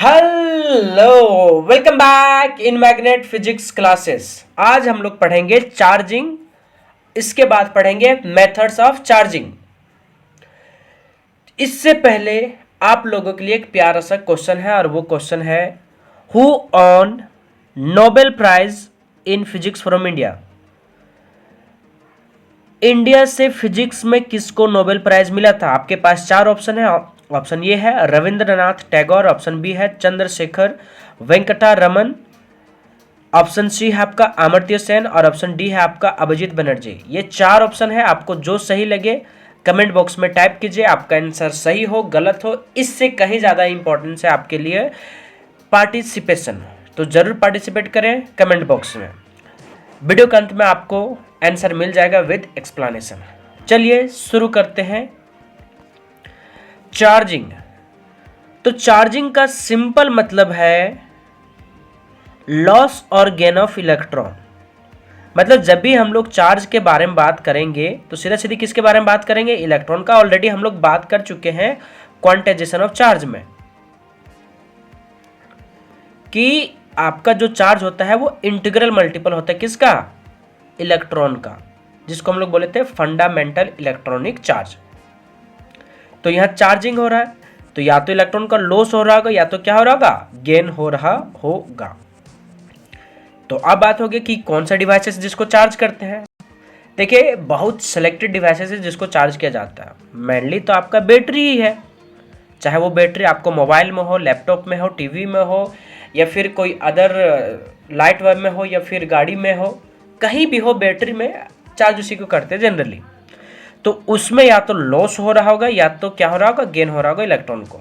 Hello, welcome back in magnet physics classes. आज हम लोग पढ़ेंगे चार्जिंग, इसके बाद पढ़ेंगे मेथड्स ऑफ चार्जिंग। इससे पहले आप लोगों के लिए एक प्यारा सा क्वेश्चन है और वो क्वेश्चन है who won Nobel prize in physics from India. India से फिजिक्स में किसको नोबेल प्राइज मिला था? आपके पास चार ऑप्शन है। ऑप्शन ए है रविंद्रनाथ टैगोर, ऑप्शन बी है चंद्रशेखर वेंकटा रमन, ऑप्शन सी है आपका अमर्त्य सेन और ऑप्शन डी है आपका अभिजीत बनर्जी। ये चार ऑप्शन है, आपको जो सही लगे कमेंट बॉक्स में टाइप कीजिए। आपका आंसर सही हो गलत हो, इससे कहीं ज़्यादा इंपॉर्टेंस है आपके लिए पार्टिसिपेशन, तो जरूर पार्टिसिपेट करें कमेंट बॉक्स में। वीडियो के अंत में आपको आंसर मिल जाएगा विद एक्सप्लेनेशन। चलिए शुरू करते हैं। चार्जिंग, तो चार्जिंग का सिंपल मतलब है लॉस और गेन ऑफ इलेक्ट्रॉन। मतलब जब भी हम लोग चार्ज के बारे में बात करेंगे तो सीधा सीधी किसके बारे में बात करेंगे? इलेक्ट्रॉन का। ऑलरेडी हम लोग बात कर चुके हैं क्वांटाइजेशन ऑफ चार्ज में कि आपका जो चार्ज होता है वो इंटीग्रल मल्टीपल होता है किसका? इलेक्ट्रॉन का, जिसको हम लोग बोले थे फंडामेंटल इलेक्ट्रॉनिक चार्ज। तो यहां चार्जिंग हो रहा है तो या तो इलेक्ट्रॉन का लॉस हो रहा होगा या तो क्या हो रहा होगा? गेन हो रहा होगा। तो अब बात होगी कि कौन सा डिवाइसेस जिसको चार्ज करते हैं। देखिए बहुत सिलेक्टेड डिवाइसेस है जिसको चार्ज किया जाता है। मेनली तो आपका बैटरी ही है, चाहे वो बैटरी आपको मोबाइल में हो, लैपटॉप में हो, टीवी में हो या फिर कोई अदर लाइट वेब में हो या फिर गाड़ी में हो, कहीं भी हो बैटरी में चार्ज उसी को करते हैं जनरली। तो उसमें या तो लॉस हो रहा होगा या तो क्या हो रहा होगा? गेन हो रहा होगा इलेक्ट्रॉन को।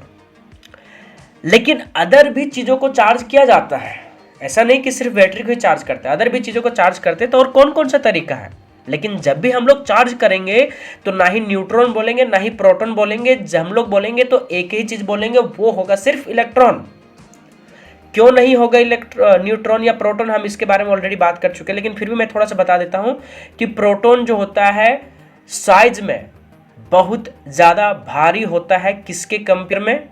लेकिन अदर भी चीज़ों को चार्ज किया जाता है, ऐसा नहीं कि सिर्फ बैटरी को ही चार्ज करते हैं, अदर भी चीज़ों को चार्ज करते हैं। तो और कौन कौन सा तरीका है? लेकिन जब भी हम लोग चार्ज करेंगे तो ना ही न्यूट्रॉन बोलेंगे ना ही प्रोटॉन बोलेंगे। जब हम लोग बोलेंगे तो एक ही चीज़ बोलेंगे, वो होगा सिर्फ इलेक्ट्रॉन। क्यों नहीं होगा न्यूट्रॉन या प्रोटॉन, हम इसके बारे में ऑलरेडी बात कर चुके हैं, लेकिन फिर भी मैं थोड़ा सा बता देता हूं कि प्रोटॉन जो होता है साइज में बहुत ज़्यादा भारी होता है। किसके कंपेयर में?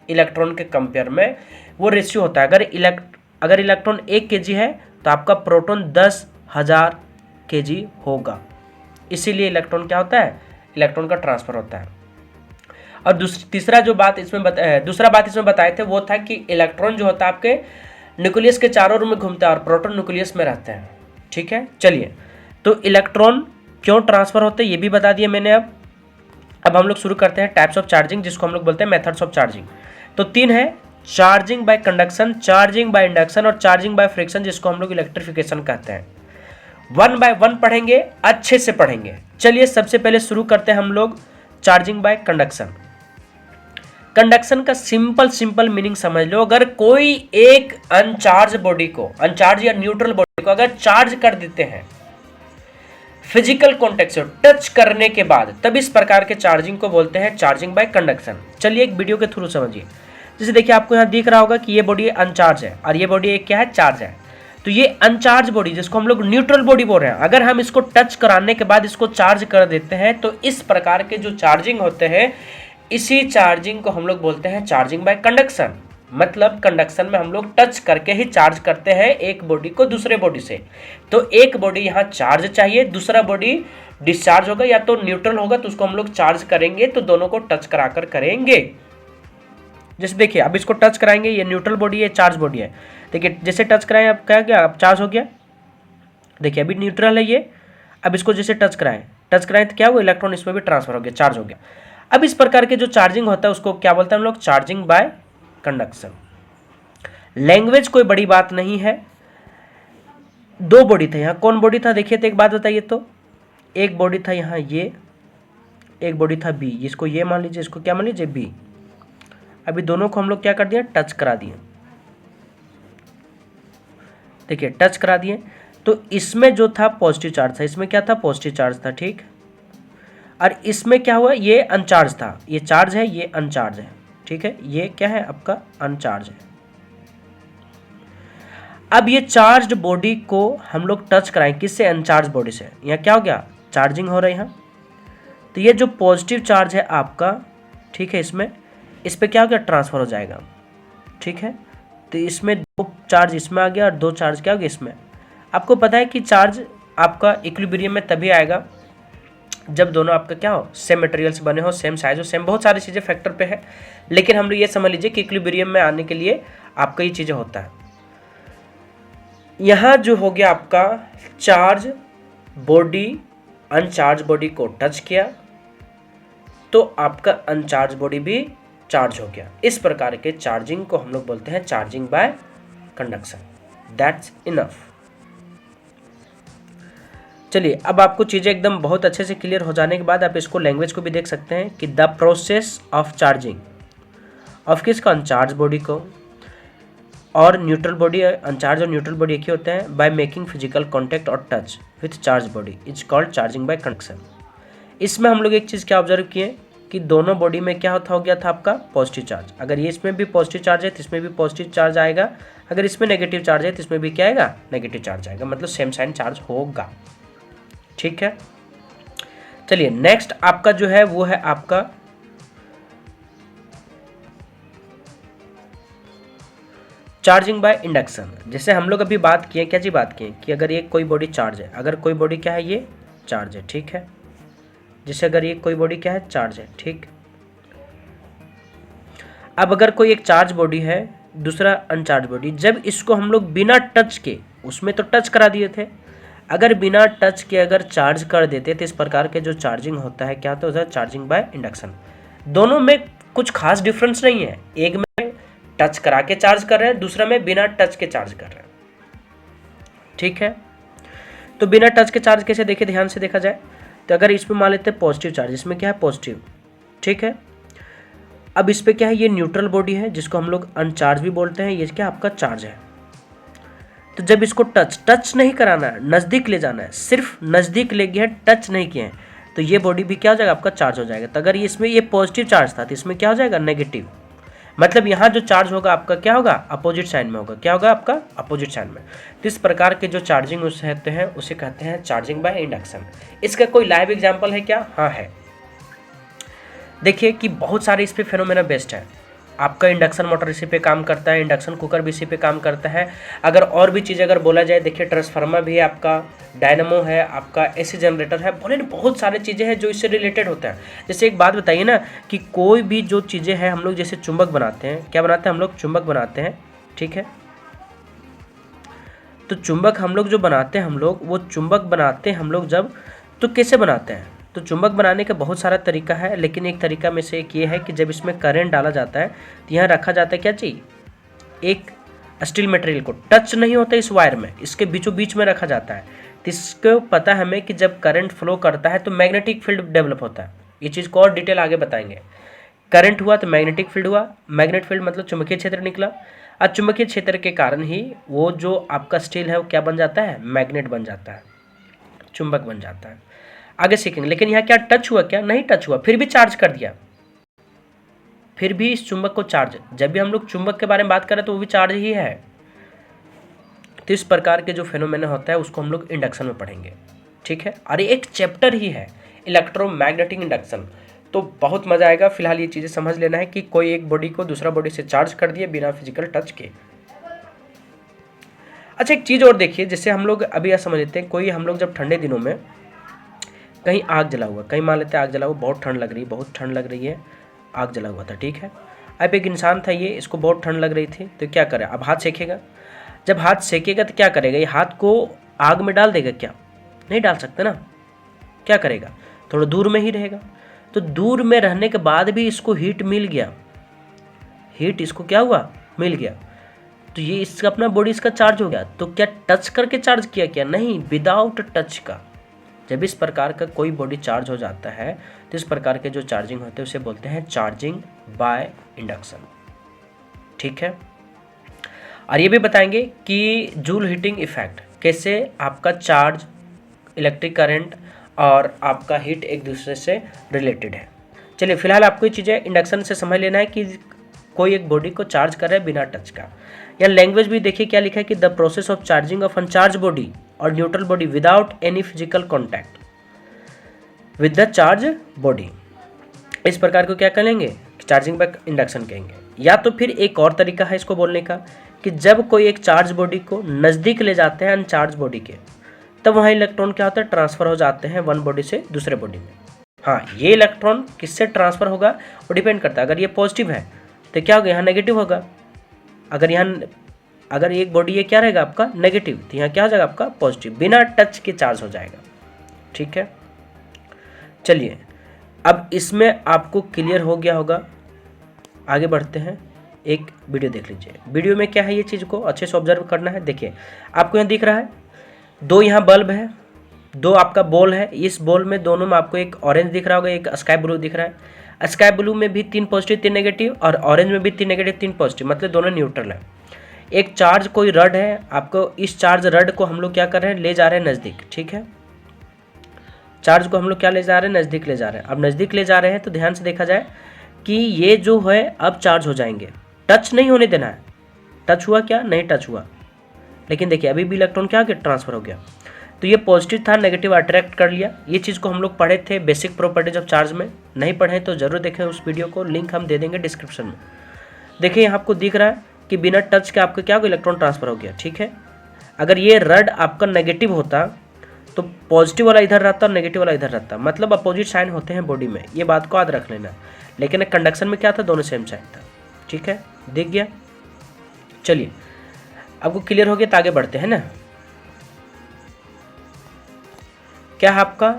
इलेक्ट्रॉन के कंपेयर में वो रेशियो होता है। अगर इलेक्ट्रॉन 1 केजी है तो आपका प्रोटॉन 10,000 केजी होगा। इसीलिए इलेक्ट्रॉन क्या होता है? इलेक्ट्रॉन का ट्रांसफर होता है। और दूसरा बात इसमें बताए थे वो था कि इलेक्ट्रॉन जो होता है आपके न्यूक्लियस के चारों ओर में घूमता है और प्रोटॉन न्यूक्लियस में रहते हैं। ठीक है, चलिए तो इलेक्ट्रॉन क्यों ट्रांसफर होते हैं ये भी बता दिया मैंने। अब हम लोग शुरू करते हैं टाइप्स ऑफ चार्जिंग, जिसको हम लोग बोलते हैं मेथड्स ऑफ चार्जिंग। तो 3 है, charging by conduction, charging by induction और चार्जिंग बाय फ्रिक्शन, जिसको हम लोग इलेक्ट्रिफिकेशन कहते हैं। 1 बाय 1 पढ़ेंगे, अच्छे से पढ़ेंगे। चलिए सबसे पहले शुरू करते हैं हम लोग चार्जिंग बाय कंडक्शन। कंडक्शन का सिंपल मीनिंग समझ लो। अगर कोई एक अनचार्ज बॉडी को, अनचार्ज या न्यूट्रल बॉडी को अगर चार्ज कर देते हैं फिजिकल कॉन्टेक्ट से टच करने के बाद, तब इस प्रकार के चार्जिंग को बोलते हैं चार्जिंग बाय कंडक्शन। चलिए एक वीडियो के थ्रू समझिए। जैसे देखिए आपको यहाँ दिख रहा होगा कि ये बॉडी अनचार्ज है और ये बॉडी एक क्या है? चार्ज है। तो ये अनचार्ज बॉडी जिसको हम लोग न्यूट्रल बॉडी बोल रहे हैं, अगर हम इसको टच कराने के बाद इसको चार्ज कर देते हैं तो इस प्रकार के जो चार्जिंग होते हैं, इसी चार्जिंग को हम लोग बोलते हैं चार्जिंग बाय कंडक्शन। मतलब कंडक्शन में हम लोग टच करके ही चार्ज करते हैं एक बॉडी को दूसरे बॉडी से। तो एक बॉडी यहाँ चार्ज चाहिए, दूसरा बॉडी डिस्चार्ज होगा या तो न्यूट्रल होगा, तो उसको हम लोग चार्ज करेंगे, तो दोनों को टच कराकर करेंगे। जैसे देखिए अब इसको टच कराएंगे, ये न्यूट्रल बॉडी है, चार्ज बॉडी है। देखिए जैसे टच कराएं अब क्या गया? अब चार्ज हो गया। देखिए अभी न्यूट्रल है ये, अब इसको जैसे टच कराएं तो क्या हुआ? इलेक्ट्रॉन इसमें भी ट्रांसफर हो गया, चार्ज हो गया। अब इस प्रकार के जो चार्जिंग होता है उसको क्या बोलते हैं हम लोग? Charging by conduction. लैंग्वेज कोई बड़ी बात नहीं है। 2 बॉडी था यहाँ, कौन बॉडी था? देखिए तो एक बात बताइए, तो एक बॉडी था यहाँ ये, एक बॉडी था बी, इसको ये मान लीजिए, इसको क्या मान लीजिए? बी। अभी दोनों को हम लोग क्या कर दिया? टच करा दिए। देखिए टच करा दिए, तो इसमें जो था पॉजिटिव चार्ज था, इसमें क्या था? पॉजिटिव चार्ज था। ठीक, और इसमें क्या हुआ? ये अनचार्ज था, ये चार्ज है, ये अनचार्ज है। ठीक है, ये क्या है? आपका अनचार्ज है। अब ये चार्ज्ड बॉडी को हम लोग टच कराएं किससे? अनचार्ज बॉडी से। यहाँ क्या हो गया? चार्जिंग हो रही है। तो ये जो पॉजिटिव चार्ज है आपका, ठीक है, इसमें इस पर क्या हो गया? ट्रांसफर हो जाएगा। ठीक है। तो इसमें 2 चार्ज इसमें आ गया और 2 चार्ज क्या हो गया इसमें। आपको पता है कि चार्ज आपका इक्विलिब्रियम में तभी आएगा जब दोनों आपका क्या हो, सेम मटेरियल से बने हो, सेम साइज हो, सेम बहुत सारी चीज़ें फैक्टर पे है, लेकिन हम लोग ये समझ लीजिए कि इक्विलिब्रियम में आने के लिए आपका ये चीज़ें होता है। यहाँ जो हो गया आपका चार्ज बॉडी अनचार्ज बॉडी को टच किया तो आपका अनचार्ज बॉडी भी चार्ज हो गया। इस प्रकार के चार्जिंग को हम लोग बोलते हैं charging by conduction. That's enough. चलिए, अब आपको चीज़ें एकदम बहुत अच्छे से क्लियर हो जाने के बाद आप इसको लैंग्वेज को भी देख सकते हैं कि the process of charging of किसका, अनचार्ज बॉडी को, और न्यूट्रल बॉडी, अनचार्ज और न्यूट्रल बॉडी एक ही होते हैं, बाय मेकिंग फिजिकल कॉन्टैक्ट और touch with charge body is called charging by conduction. इसमें हम लोग एक चीज़ क्या ऑब्जर्व किए कि दोनों बॉडी में क्या होता हो गया था आपका पॉजिटिव चार्ज। अगर ये इसमें भी पॉजिटिव चार्ज है तो इसमें भी पॉजिटिव चार्ज आएगा, अगर इसमें नेगेटिव चार्ज है तो इसमें भी क्या आएगा, नेगेटिव चार्ज आएगा, मतलब सेम साइन चार्ज होगा। ठीक है। चलिए, नेक्स्ट आपका जो है वो है आपका चार्जिंग बाय इंडक्शन। जैसे हम लोग अभी बात किए, क्या जी बात किए कि अगर ये कोई बॉडी चार्ज है, अगर कोई बॉडी क्या है, ये चार्ज है, ठीक है। जैसे अगर ये कोई बॉडी क्या है, चार्ज है, ठीक। अब अगर कोई एक चार्ज बॉडी है, दूसरा अनचार्ज बॉडी, जब इसको हम लोग बिना टच के, उसमें तो टच करा दिए थे, अगर बिना टच के अगर चार्ज कर देते तो इस प्रकार के जो चार्जिंग होता है क्या होता है, चार्जिंग बाय इंडक्शन। दोनों में कुछ खास डिफरेंस नहीं है, एक में टच करा के चार्ज कर रहे हैं, दूसरा में बिना टच के चार्ज कर रहे हैं। ठीक है। तो बिना टच के चार्ज कैसे, देखिए ध्यान से देखा जाए तो अगर इसमें मान लेते हैं पॉजिटिव चार्ज, इसमें क्या है पॉजिटिव, ठीक है। अब इस पे क्या है, ये न्यूट्रल बॉडी है जिसको हम लोग अनचार्ज भी बोलते हैं, ये क्या आपका चार्ज है। तो जब इसको टच नहीं कराना है, नज़दीक ले जाना है, सिर्फ नज़दीक ले गए हैं, टच नहीं किए हैं, तो ये बॉडी भी क्या हो जाएगा, आपका चार्ज हो जाएगा। तो अगर इसमें ये पॉजिटिव चार्ज था तो इसमें क्या हो जाएगा, नेगेटिव, मतलब यहाँ जो चार्ज होगा आपका क्या होगा, अपोजिट साइन में होगा, क्या होगा आपका अपोजिट साइन में। तो इस प्रकार के जो चार्जिंग होते हैं उसे कहते हैं चार्जिंग बाय इंडक्शन। इसका कोई लाइव एग्जांपल है क्या, हाँ है। देखिए कि बहुत सारे इस पे फेनोमेना बेस्ड है। आपका इंडक्शन मोटर इसी पे काम करता है, इंडक्शन कुकर भी इसी पे काम करता है। अगर और भी चीज़ अगर बोला जाए, देखिए ट्रांसफार्मर भी है आपका, डायनामो है आपका, एसी जनरेटर है, बोले बहुत सारे चीज़ें हैं जो इससे रिलेटेड होता है। जैसे एक बात बताइए ना कि कोई भी जो चीज़ें हैं, हम लोग जैसे चुंबक बनाते हैं, क्या बनाते हैं हम लोग, चुंबक बनाते हैं, ठीक है। तो चुंबक हम लोग जो बनाते हैं, हम लोग वो चुंबक बनाते हैं हम लोग जब, तो कैसे बनाते हैं, तो चुंबक बनाने का बहुत सारा तरीका है, लेकिन एक तरीका में से एक ये है कि जब इसमें करंट डाला जाता है तो यहाँ रखा जाता है क्या चीज़, एक स्टील मटेरियल को, टच नहीं होता इस वायर में, इसके बीचों बीच में रखा जाता है। तो इसको पता है हमें कि जब करंट फ्लो करता है तो मैग्नेटिक फील्ड डेवलप होता है। ये चीज़ को और डिटेल आगे बताएंगे। करंट हुआ तो मैग्नेटिक फील्ड हुआ, मैग्नेट फील्ड मतलब चुंबकीय क्षेत्र निकला, और चुंबकीय क्षेत्र के कारण ही वो जो आपका स्टील है वो क्या बन जाता है, मैग्नेट बन जाता है, चुंबक बन जाता है। आगे सीखेंगे। लेकिन यहाँ क्या टच हुआ, क्या नहीं टच हुआ, फिर भी चार्ज कर दिया, फिर भी इस चुंबक को चार्ज, जब भी हम लोग चुंबक के बारे में बात करें तो वो भी चार्ज ही है। तो इस प्रकार के जो फेनोमेना होता है उसको हम लोग इंडक्शन में पढ़ेंगे, ठीक है। और एक चैप्टर ही है इलेक्ट्रोमैग्नेटिक इंडक्शन, तो बहुत मजा आएगा। फिलहाल ये चीज़ें समझ लेना है कि कोई एक बॉडी को दूसरा बॉडी से चार्ज कर दिए बिना फिजिकल टच के। अच्छा, एक चीज़ और देखिए, जैसे हम लोग अभी यह समझ लेते हैं, कोई हम लोग जब ठंडे दिनों में कहीं आग जला हुआ, कहीं मान लेते हैं आग जला हुआ, बहुत ठंड लग रही है, बहुत ठंड लग रही है, आग जला हुआ था, ठीक है। अब एक इंसान था, ये इसको बहुत ठंड लग रही थी, तो क्या करे, अब हाथ सेकेगा। जब हाथ सेकेगा तो क्या करेगा, ये हाथ को आग में डाल देगा क्या, नहीं डाल सकते ना, क्या करेगा, थोड़ा दूर में ही रहेगा। तो दूर में रहने के बाद भी इसको हीट मिल गया, हीट इसको क्या हुआ, मिल गया, तो ये इसका अपना बॉडी इसका चार्ज हो गया। तो क्या टच करके चार्ज किया, क्या नहीं, विदाउट टच का। जब इस प्रकार का कोई बॉडी चार्ज हो जाता है तो इस प्रकार के जो चार्जिंग होते हैं उसे बोलते हैं चार्जिंग बाय इंडक्शन, ठीक है। और ये भी बताएंगे कि जूल हीटिंग इफेक्ट, कैसे आपका चार्ज, इलेक्ट्रिक करंट और आपका हीट एक दूसरे से रिलेटेड है। चलिए, फिलहाल आपको ये चीज़ें इंडक्शन से समझ लेना है कि कोई एक बॉडी को चार्ज कर रहा है बिना टच का। या लैंग्वेज भी देखिए क्या लिखा है कि the process of charging of uncharge body और neutral body without any physical contact with the charge body. इस प्रकार को क्या कहेंगे, चार्जिंग बाय इंडक्शन कहेंगे। या तो फिर एक और तरीका है इसको बोलने का कि जब कोई एक चार्ज बॉडी को नज़दीक ले जाते हैं अनचार्ज बॉडी के, तब वहाँ इलेक्ट्रॉन क्या होता है, ट्रांसफ़र हो जाते हैं वन बॉडी से दूसरे बॉडी में। हाँ, ये इलेक्ट्रॉन किससे ट्रांसफ़र होगा वो डिपेंड करता है। अगर ये पॉजिटिव है तो क्या होगा, यहाँ नेगेटिव होगा। अगर एक बॉडी ये क्या रहेगा आपका नेगेटिव, तो यहाँ क्या हो जाएगा आपका पॉजिटिव, बिना टच के चार्ज हो जाएगा। ठीक है, चलिए अब इसमें आपको क्लियर हो गया होगा। आगे बढ़ते हैं, एक वीडियो देख लीजिए। वीडियो में क्या है, ये चीज़ को अच्छे से ऑब्जर्व करना है। देखिए आपको यहाँ दिख रहा है दो यहाँ बल्ब है, दो आपका बॉल है। इस बॉल में दोनों में आपको एक ऑरेंज दिख रहा होगा, एक स्काई ब्लू दिख रहा है। स्काई ब्लू में भी 3 पॉजिटिव 3 नेगेटिव और ऑरेंज में भी 3 नेगेटिव 3 पॉजिटिव, मतलब दोनों न्यूट्रल है। एक चार्ज कोई रड है, आपको इस चार्ज रड को हम लोग क्या कर रहे हैं, ले जा रहे हैं नज़दीक। ठीक है, चार्ज को हम लोग क्या ले जा रहे हैं, नज़दीक ले जा रहे हैं। अब नज़दीक ले जा रहे हैं तो ध्यान से देखा जाए कि ये जो है अब चार्ज हो जाएंगे, टच नहीं होने देना है। टच हुआ क्या, नहीं टच हुआ, लेकिन देखिए अभी भी इलेक्ट्रॉन क्या गया, ट्रांसफर हो गया। तो ये पॉजिटिव था, नेगेटिव अट्रैक्ट कर लिया। ये चीज़ को हम लोग पढ़े थे बेसिक प्रॉपर्टीज ऑफ चार्ज में, नहीं पढ़े तो जरूर देखें उस वीडियो को, लिंक हम दे देंगे डिस्क्रिप्शन में। देखिए यहाँ आपको दिख रहा है कि बिना टच के आपका क्या हो गया, इलेक्ट्रॉन ट्रांसफर हो गया। ठीक है, अगर ये रड आपका नेगेटिव होता तो पॉजिटिव वाला इधर रहता और नेगेटिव वाला इधर रहता, मतलब अपोजिट साइन होते हैं बॉडी में, ये बात को याद रख लेना। लेकिन कंडक्शन में क्या था, दोनों सेम साइन था। ठीक है, दिख गया। चलिए आपको क्लियर हो गया तो आगे बढ़ते हैं ना। क्या है आपका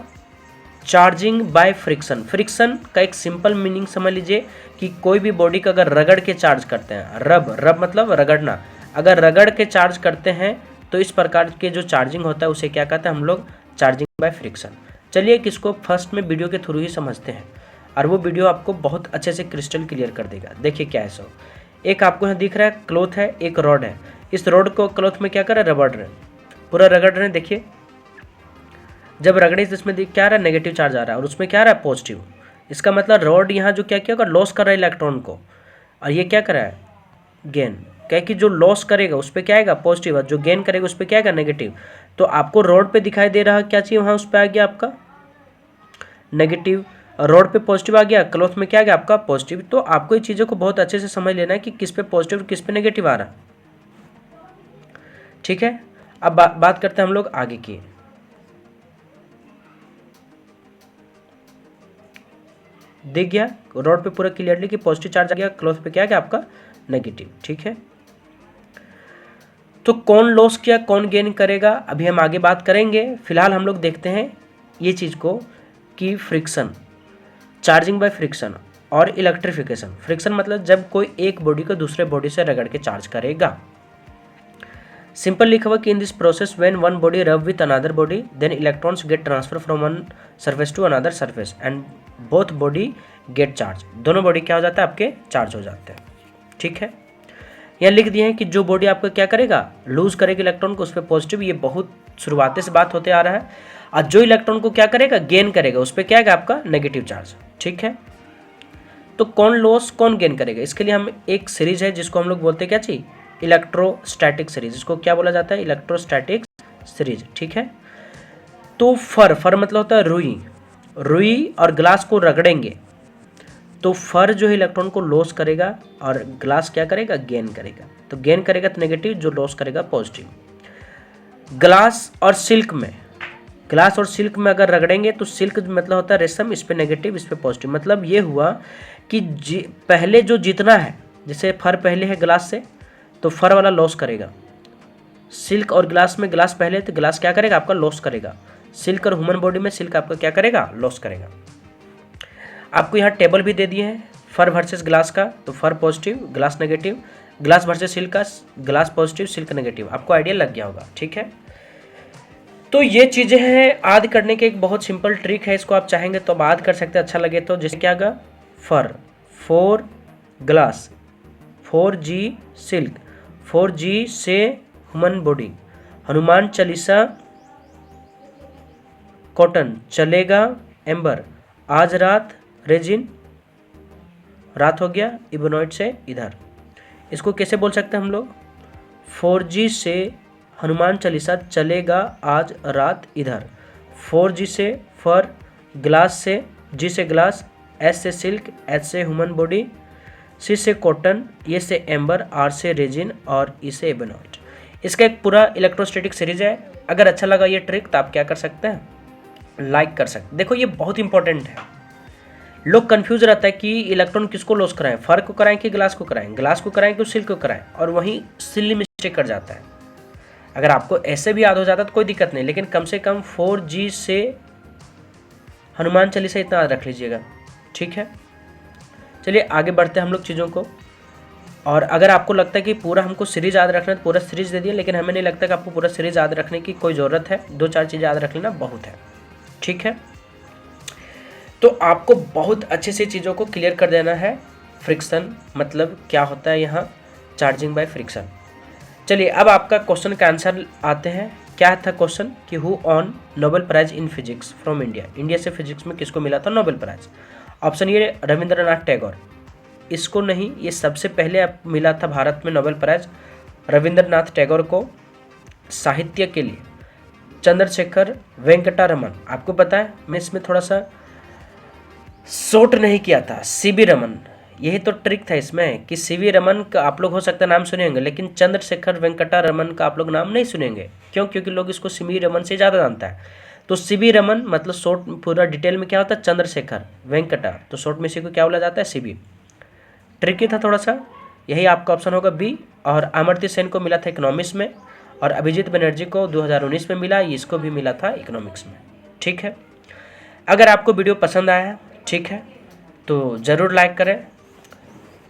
चार्जिंग बाय फ्रिक्शन। फ्रिक्शन का एक सिंपल मीनिंग समझ लीजिए कि कोई भी बॉडी का अगर रगड़ के चार्ज करते हैं, रब मतलब रगड़ना, अगर रगड़ के चार्ज करते हैं तो इस प्रकार के जो चार्जिंग होता है उसे क्या कहते हैं हम लोग, चार्जिंग बाय फ्रिक्शन। चलिए किसको फर्स्ट में वीडियो के थ्रू ही समझते हैं और वो वीडियो आपको बहुत अच्छे से क्रिस्टल क्लियर कर देगा। देखिए क्या है सो, एक आपको यहाँ दिख रहा है क्लॉथ है, एक रॉड है। इस रॉड को क्लॉथ में क्या कर रहे हैं, रगड़ रहे हैं, पूरा रगड़ रहे हैं। देखिए जब रगड़े तो इसमें क्या आ रहा है, नेगेटिव चार्ज आ रहा है और उसमें क्या आ रहा है, पॉजिटिव। इसका मतलब रॉड यहाँ जो क्या होगा, लॉस कर रहा है इलेक्ट्रॉन को, और ये क्या कर रहा है, गेन। क्या कि जो लॉस करेगा उस पर क्या आएगा, पॉजिटिव, और जो गेन करेगा उस पर क्या आएगा, नेगेटिव। तो आपको रॉड पे दिखाई दे रहा है क्या चाहिए, वहाँ उस पर आ गया आपका नेगेटिव, रॉड पे पॉजिटिव आ गया, क्लॉथ में क्या आ गया आपका पॉजिटिव। तो आपको ये चीज़ों को बहुत अच्छे से समझ लेना है कि किस पे पॉजिटिव किस पे नेगेटिव आ रहा है। ठीक है, अब बात करते हैं हम लोग आगे की। दिख गया रॉड पे पूरा क्लियरली कि पॉजिटिव चार्ज आ गया, क्लॉथ पे क्या आ गया आपका नेगेटिव। ठीक है, तो कौन लॉस किया कौन गेन करेगा अभी हम आगे बात करेंगे। फिलहाल हम लोग देखते हैं ये चीज़ को कि फ्रिक्शन, चार्जिंग बाय फ्रिक्शन और इलेक्ट्रिफिकेशन। फ्रिक्शन मतलब जब कोई एक बॉडी को दूसरे बॉडी से रगड़ के चार्ज करेगा। सिंपल लिखा हुआ कि in this process when one body rub with another body then electrons get transfer from one surface to another surface and both body get charge. दोनों बॉडी क्या हो जाता है, आपके चार्ज हो जाते हैं। ठीक है, यहाँ लिख दिए हैं कि जो बॉडी आपको क्या करेगा, लूज करेगा इलेक्ट्रॉन को, उस पर पॉजिटिव, ये बहुत शुरुआती से बात होते आ रहा है। और जो इलेक्ट्रॉन को क्या करेगा, गेन करेगा, उस पर क्या आएगा आपका नेगेटिव चार्ज। ठीक है, तो कौन लॉस कौन गेन करेगा, इसके लिए हम एक सीरीज है जिसको हम लोग बोलते हैं क्या चाहिए, इलेक्ट्रोस्टैटिक सीरीज। इसको क्या बोला जाता है, इलेक्ट्रोस्टैटिक सीरीज। ठीक है, तो फर मतलब होता है रुई और ग्लास को रगड़ेंगे तो फर जो है इलेक्ट्रॉन को लॉस करेगा और ग्लास क्या करेगा, गेन करेगा। तो गेन करेगा तो नेगेटिव, जो लॉस करेगा पॉजिटिव। ग्लास और सिल्क में अगर रगड़ेंगे तो सिल्क मतलब होता है रेशम, इस पे नेगेटिव इस पे पॉजिटिव। मतलब ये हुआ कि पहले जो जितना है, जैसे फर पहले है ग्लास से तो फर वाला लॉस करेगा। सिल्क और ग्लास में ग्लास पहले तो ग्लास क्या करेगा, आपका लॉस करेगा। सिल्क और ह्यूमन बॉडी में सिल्क आपका क्या करेगा, लॉस करेगा। आपको यहाँ टेबल भी दे दिए हैं फर वर्सेस ग्लास का, तो fur positive glass negative, glass versus silk का, ग्लास पॉजिटिव सिल्क नेगेटिव। आपको आइडिया लग गया होगा। ठीक है, तो ये चीज़ें हैं याद करने के, एक बहुत सिंपल ट्रिक है, इसको आप चाहेंगे तो आप याद कर सकते हैं, अच्छा लगे तो। जैसे क्या होगा, फर 4 ग्लास, 4G सिल्क, 4G से human body, Hanuman Chalisa cotton, चलेगा एम्बर, आज रात रेजिन, रात हो गया इबोनॉइड से इधर। इसको कैसे बोल सकते हैं हम लोग, 4G से हनुमान चालीसा, चलेगा आज रात इधर। 4G से फर, ग्लास से, G से ग्लास, S से सिल्क, H से ह्यूमन बॉडी, सी से कॉटन, ए से एम्बर, आर से रेजिन और ई से एबेनॉइट। इसका एक पूरा इलेक्ट्रोस्टैटिक सीरीज है। अगर अच्छा लगा ये ट्रिक तो आप क्या कर सकते हैं, लाइक कर सकते हैं। देखो ये बहुत इंपॉर्टेंट है। लोग कंफ्यूज रहता है कि इलेक्ट्रॉन किसको लॉस कराएं, फर्क को कराएं कि ग्लास को कराएं, ग्लास को कराएं कि सिल्क को कराएं, और वहीं सिल्ली मिस्टेक कर जाता है। अगर आपको ऐसे भी याद हो जाता तो कोई दिक्कत नहीं, लेकिन कम से कम 4G से हनुमान चालीसा इतना याद रख लीजिएगा, ठीक है। चलिए आगे बढ़ते हैं हम लोग चीज़ों को। और अगर आपको लगता है कि पूरा हमको सीरीज याद रखना है तो पूरा सीरीज दे दिए, लेकिन हमें नहीं लगता कि आपको पूरा सीरीज याद रखने की कोई ज़रूरत है। 2-4 चीज़ें याद रख लेना बहुत है, ठीक है। तो आपको बहुत अच्छे से चीज़ों को क्लियर कर देना है। फ्रिक्शन मतलब क्या होता है यहाँ, चार्जिंग बाय फ्रिक्शन। चलिए अब आपका क्वेश्चन का आंसर आते हैं। क्या था क्वेश्चन कि who won Nobel prize in physics from India, India से फिजिक्स में किसको मिला था नोबेल प्राइज। ऑप्शन ये रविंद्रनाथ टैगोर, इसको नहीं, ये सबसे पहले मिला था भारत में नोबेल प्राइज रविंद्रनाथ टैगोर को साहित्य के लिए। चंद्रशेखर वेंकटा रमन, आपको पता है मैं इसमें थोड़ा सा शॉर्ट नहीं किया था, सीवी रमन। यही तो ट्रिक था इसमें कि सीवी रमन का आप लोग हो सकता है नाम सुनेंगे, लेकिन चंद्रशेखर वेंकटा रमन का आप लोग नाम नहीं सुनेंगे। क्यों? क्योंकि लोग इसको सीवी रमन से ज़्यादा जानता है। तो सीवी रमन मतलब शॉर्ट, पूरा डिटेल में क्या होता है चंद्रशेखर वेंकटा, तो शॉर्ट में इसी को क्या बोला जाता है सीवी। ट्रिकी था थोड़ा सा, यही आपका ऑप्शन होगा बी। और अमर्त्य सेन को मिला था इकोनॉमिक्स में, और अभिजीत बनर्जी को 2019 में मिला, इसको भी मिला था इकोनॉमिक्स में, ठीक है। अगर आपको वीडियो पसंद आया, ठीक है, तो ज़रूर लाइक करें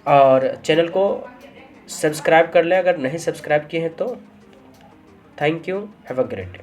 और चैनल को सब्सक्राइब कर लें अगर नहीं सब्सक्राइब किए हैं तो। Thank you, have a great day.